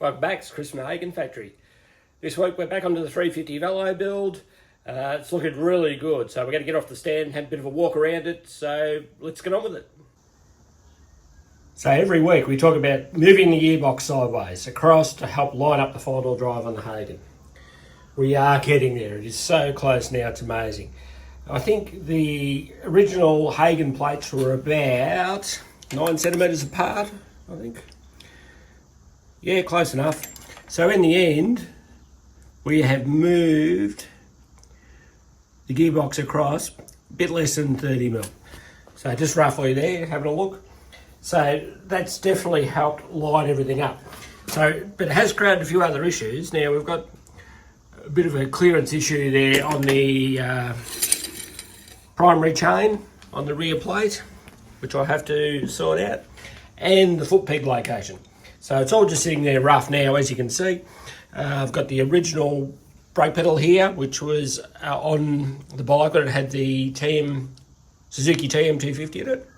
Welcome back, it's Chris from the Hagon Factory. This week we're back onto the 350 Velo build. It's looking really good, so we're going to get off the stand and have a bit of a walk around it, so let's get on with it. So every week we talk about moving the gearbox sideways across to help line up the 4-door drive on the Hagon. We are getting there, it is so close now, it's amazing. I think the original Hagon plates were about 9 centimetres apart, I think. Yeah, close enough. So in the end, we have moved the gearbox across a bit less than 30 mil. So just roughly there, having a look. So that's definitely helped line everything up. So, but it has created a few other issues. Now we've got a bit of a clearance issue there on the primary chain on the rear plate, which I have to sort out, and the foot peg location. So it's all just sitting there rough now, as you can see. I've got the original brake pedal here, which was on the bike, but it had the Suzuki TM250 in it.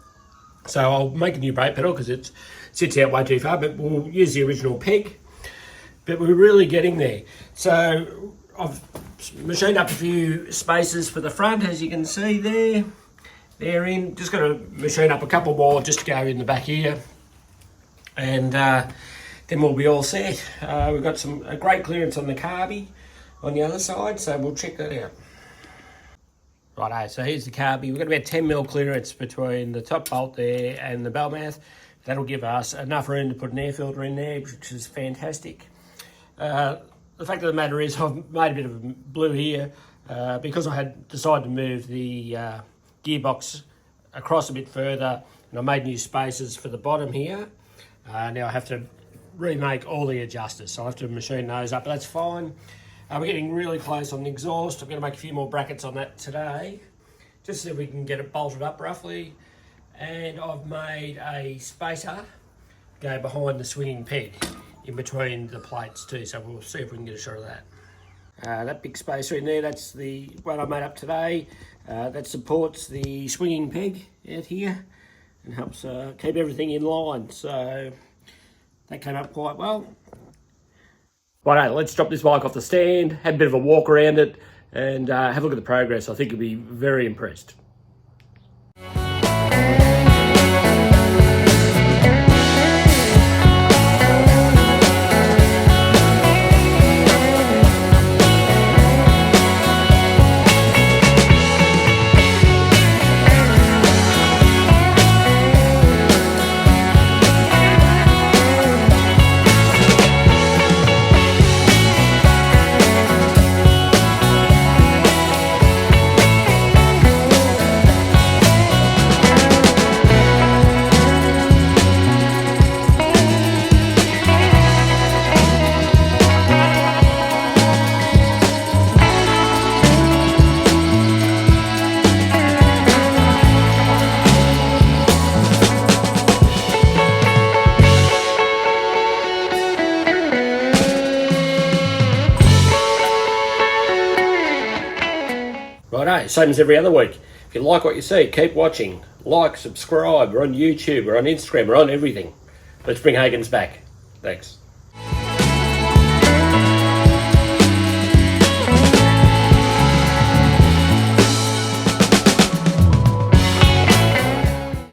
So I'll make a new brake pedal because it sits out way too far, but we'll use the original peg. But we're really getting there. So I've machined up a few spaces for the front, as you can see there. They're in. Just got to machine up a couple more just to go in the back here. And then we'll be all set. We've got a great clearance on the carby on the other side, so we'll check that out. Righto, so here's the carby. We've got about 10 mil clearance between the top bolt there and the bell mouth. That'll give us enough room to put an air filter in there, which is fantastic. The fact of the matter is I've made a bit of a blue here because I had decided to move the gearbox across a bit further, and I made new spaces for the bottom here. Now I have to remake all the adjusters, so I have to machine those up, but that's fine. We're getting really close on the exhaust. I'm going to make a few more brackets on that today, just so we can get it bolted up roughly. And I've made a spacer go behind the swinging peg in between the plates too, so we'll see if we can get a shot of that. That big spacer in there, that's the one I made up today. That supports the swinging peg out here and helps keep everything in line, so that came up quite well. Righto, let's drop this bike off the stand, have a bit of a walk around it, and have a look at the progress. I think you'll be very impressed. Righto, same as every other week. If you like what you see, keep watching. Like, subscribe. We're on YouTube, we're on Instagram, we're on everything. Let's bring Hagon's back. Thanks.